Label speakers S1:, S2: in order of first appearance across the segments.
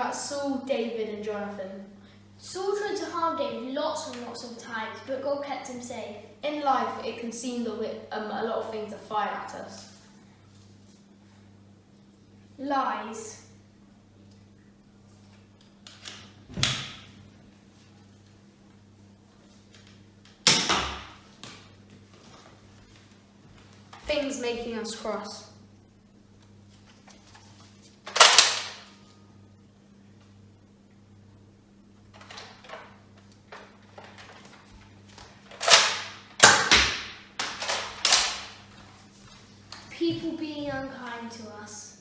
S1: about Saul, David and Jonathan.
S2: Saul tried to harm David lots and lots of times, but God kept him safe.
S1: In life, it can seem that a lot of things are fired at us.
S2: Lies.
S1: Things making us cross.
S2: People being unkind to us.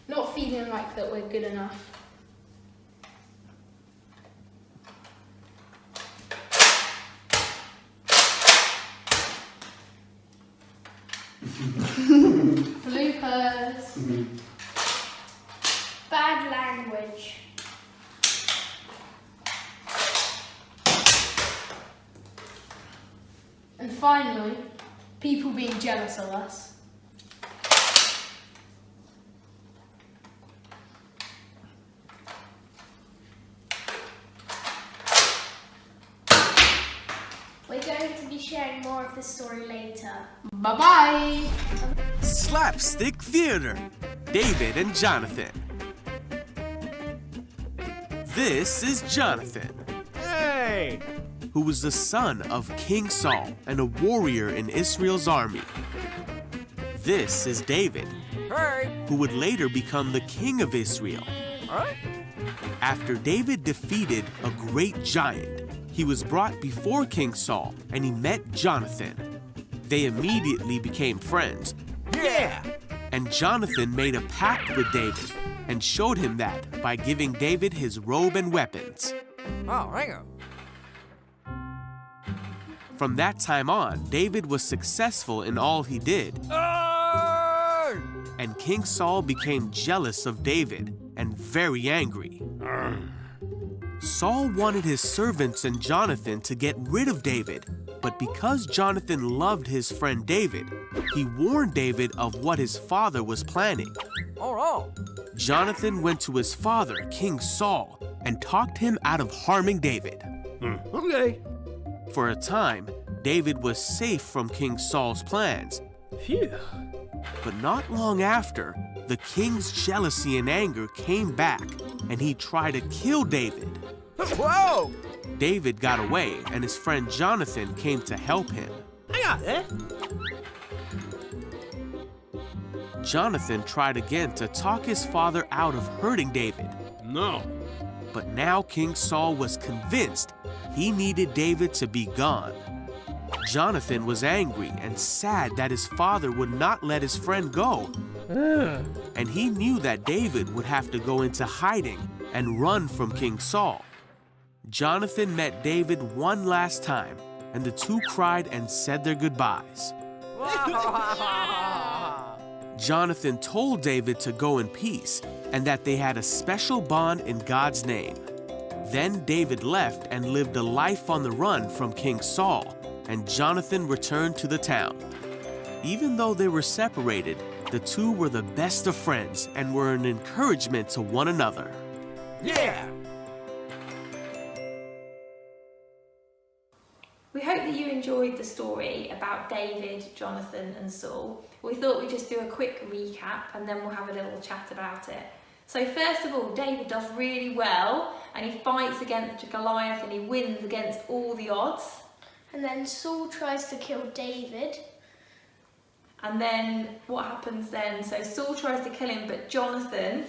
S1: Not feeling like that we're good enough. Bloopers.
S2: Bad language.
S1: And finally, people being jealous of us.
S2: We're going to be sharing more of this story later.
S1: Bye-bye!
S3: Slapstick Theater, David and Jonathan. This is Jonathan.
S4: Hey!
S3: Who was the son of King Saul and a warrior in Israel's army. This is David,
S4: Hey!
S3: who would later become the king of Israel.
S4: Alright?
S3: After David defeated a great giant, he was brought before King Saul and he met Jonathan. They immediately became friends,
S4: Yeah!
S3: and Jonathan made a pact with David and showed him that by giving David his robe and weapons.
S4: Oh, hang on.
S3: From that time on, David was successful in all he did,
S4: Oh!
S3: and King Saul became jealous of David and very angry. Saul wanted his servants and Jonathan to get rid of David, but because Jonathan loved his friend David, he warned David of what his father was planning.
S4: Oh,
S3: Jonathan went to his father, King Saul, and talked him out of harming David.
S4: okay.
S3: For a time, David was safe from King Saul's plans,
S4: Phew.
S3: but not long after, the king's jealousy and anger came back, and he tried to kill David.
S4: Whoa!
S3: David got away, and his friend Jonathan came to help him.
S4: Hang on there.
S3: Jonathan tried again to talk his father out of hurting David,
S4: No.
S3: but now King Saul was convinced he needed David to be gone. Jonathan was angry and sad that his father would not let his friend go, and he knew that David would have to go into hiding and run from King Saul. Jonathan met David one last time, and the two cried and said their goodbyes. Jonathan told David to go in peace and that they had a special bond in God's name. Then David left and lived a life on the run from King Saul, and Jonathan returned to the town. Even though they were separated, the two were the best of friends and were an encouragement to one another.
S4: Yeah!
S5: We hope that you enjoyed the story about David, Jonathan and Saul. We thought we'd just do a quick recap and then we'll have a little chat about it. So first of all, David does really well and he fights against Goliath and he wins against all the odds.
S2: And then Saul tries to kill David.
S5: And then what happens then? So Saul tries to kill him, but Jonathan,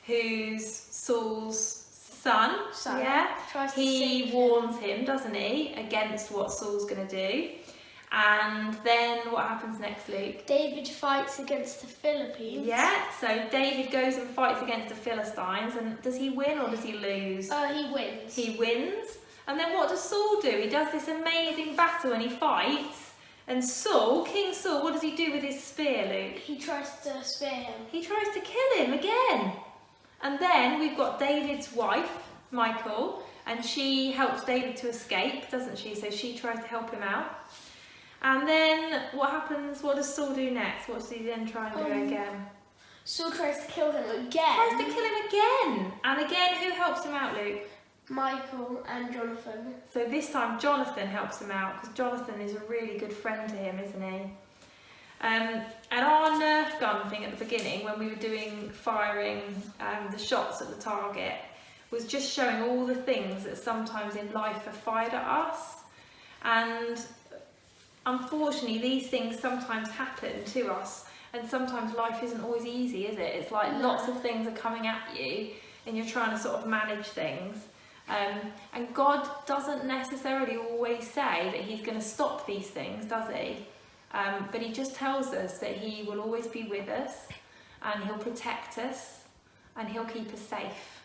S5: who's Saul's son,
S2: tries to
S5: he
S2: save him.
S5: warns him, doesn't he, against what Saul's going to do. And then what happens next, Luke?
S2: David fights against the Philippines.
S5: Yeah, so David goes and fights against the Philistines, and does he win or does he lose?
S2: He wins.
S5: He wins. And then what does Saul do? He does this amazing battle and he fights. And Saul, King Saul, what does he do with his spear, Luke?
S2: He tries to spear him.
S5: He tries to kill him again. And then we've got David's wife, Michal, and she helps David to escape, doesn't she? So she tries to help him out. And then what happens? What does Saul do next? What does he then try and do again?
S2: Saul tries to kill him
S5: Tries
S2: again.
S5: to kill him again. And again, who helps him out, Luke?
S2: Michael and Jonathan.
S5: So this time Jonathan helps him out because Jonathan is a really good friend to him, isn't he? And our Nerf gun thing at the beginning, when we were firing the shots at the target, was just showing all the things that sometimes in life are fired at us. And unfortunately, these things sometimes happen to us, and sometimes life isn't always easy, is it? It's like lots of things are coming at you, and you're trying to sort of manage things. And God doesn't necessarily always say that He's going to stop these things, does He? But He just tells us that He will always be with us, and He'll protect us, and He'll keep us safe.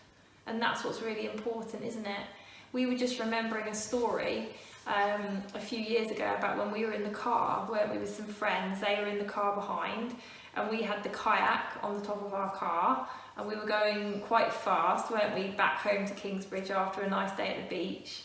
S5: And that's what's really important, isn't it? We were just remembering a story a few years ago about when we were in the car, weren't we, with some friends. They were in the car behind, and we had the kayak on the top of our car, and we were going quite fast, weren't we, back home to Kingsbridge after a nice day at the beach.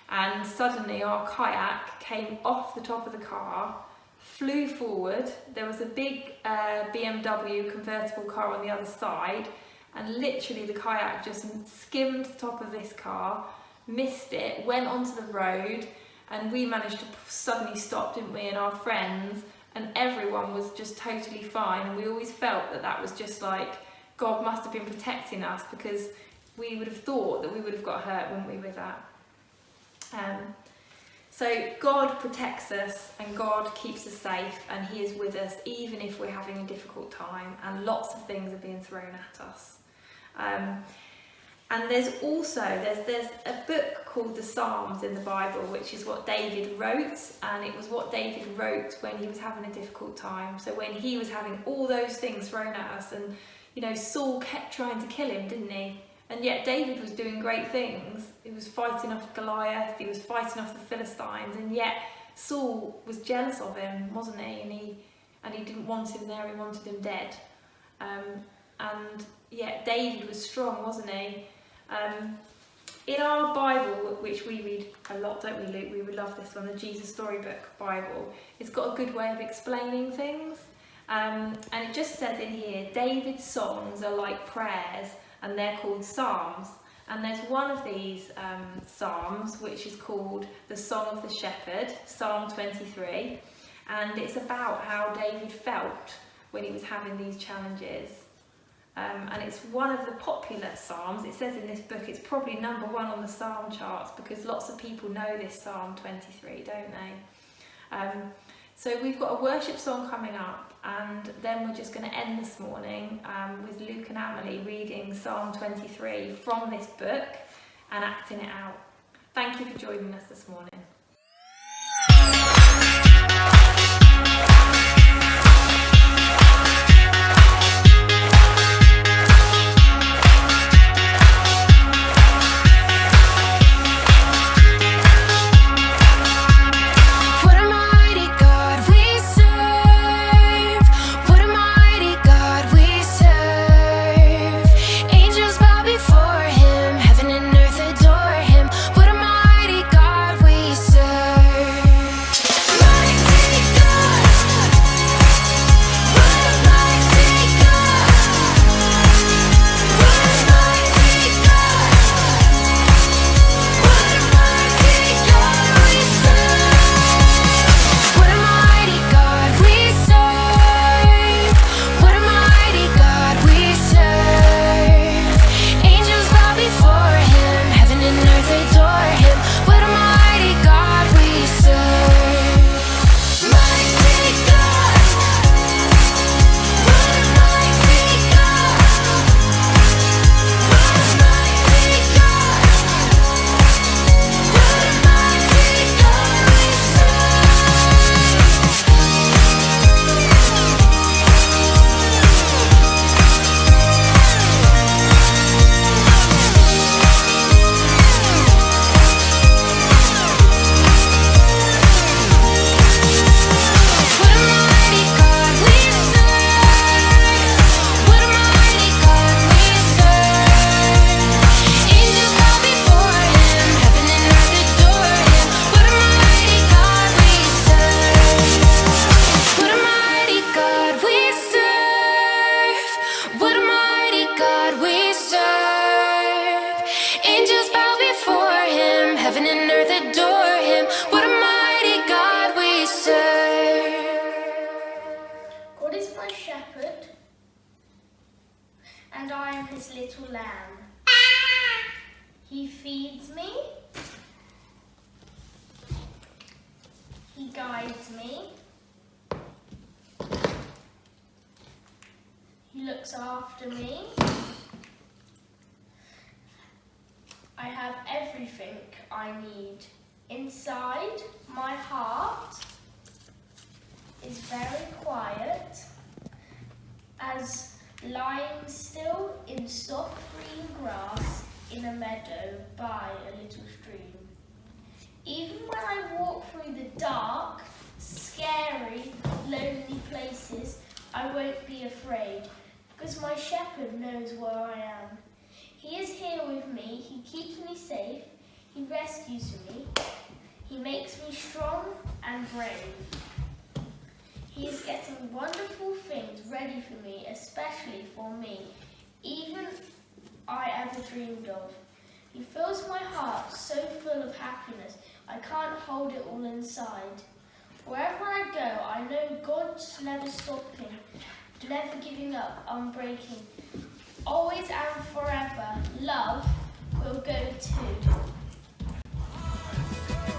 S5: And suddenly our kayak came off the top of the car, flew forward. There was a big BMW convertible car on the other side, and literally the kayak just skimmed the top of this car, missed it, went onto the road, and we managed to suddenly stop, didn't we, and our friends, and everyone was just totally fine. And we always felt that that was just like God must have been protecting us, because we would have thought that we would have got hurt, wouldn't we, with that. So God protects us, and God keeps us safe, and He is with us even if we're having a difficult time and lots of things are being thrown at us. And there's a book called the Psalms in the Bible, which is what David wrote, and it was what David wrote when he was having a difficult time. So when he was having all those things thrown at us, and you know, Saul kept trying to kill him, didn't he? And yet David was doing great things. He was fighting off Goliath, he was fighting off the Philistines, and yet Saul was jealous of him, wasn't he? And he didn't want him there, he wanted him dead. And yet David was strong, wasn't he? In our Bible, which we read a lot, don't we, Luke? We would love this one, the Jesus Storybook Bible. It's got a good way of explaining things. And it just says in here, David's songs are like prayers, and they're called psalms. And there's one of these psalms which is called the Song of the Shepherd, Psalm 23, and it's about how David felt when he was having these challenges. And it's one of the popular psalms. It says in this book it's probably number 1 on the psalm charts, because lots of people know this Psalm 23, don't they? So we've got a worship song coming up, and then we're just going to end this morning with Luke and Emily reading Psalm 23 from this book and acting it out. Thank you for joining us this morning.
S6: Before him, heaven and earth adore him. What a mighty God we serve.
S2: and I am his little lamb. He feeds me. He guides me. He looks after me. I have everything I need. Inside, my heart is very quiet, as lying still in soft green grass in a meadow by a little stream. Even when I walk through the dark, scary, lonely places, I won't be afraid, because my shepherd knows where I am. He is here with me, he keeps me safe, he rescues me, he makes me strong and brave. He is getting wonderful things ready for me, especially for me, even I ever dreamed of. He fills my heart so full of happiness, I can't hold it all inside. Wherever I go, I know God's never stopping, never giving up, unbreaking. Always and forever, love will go too.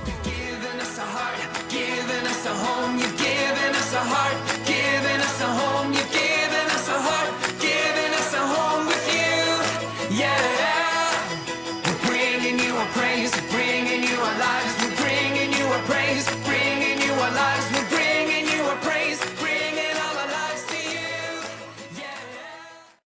S6: You've given us a heart, given us a home, you've given us a heart.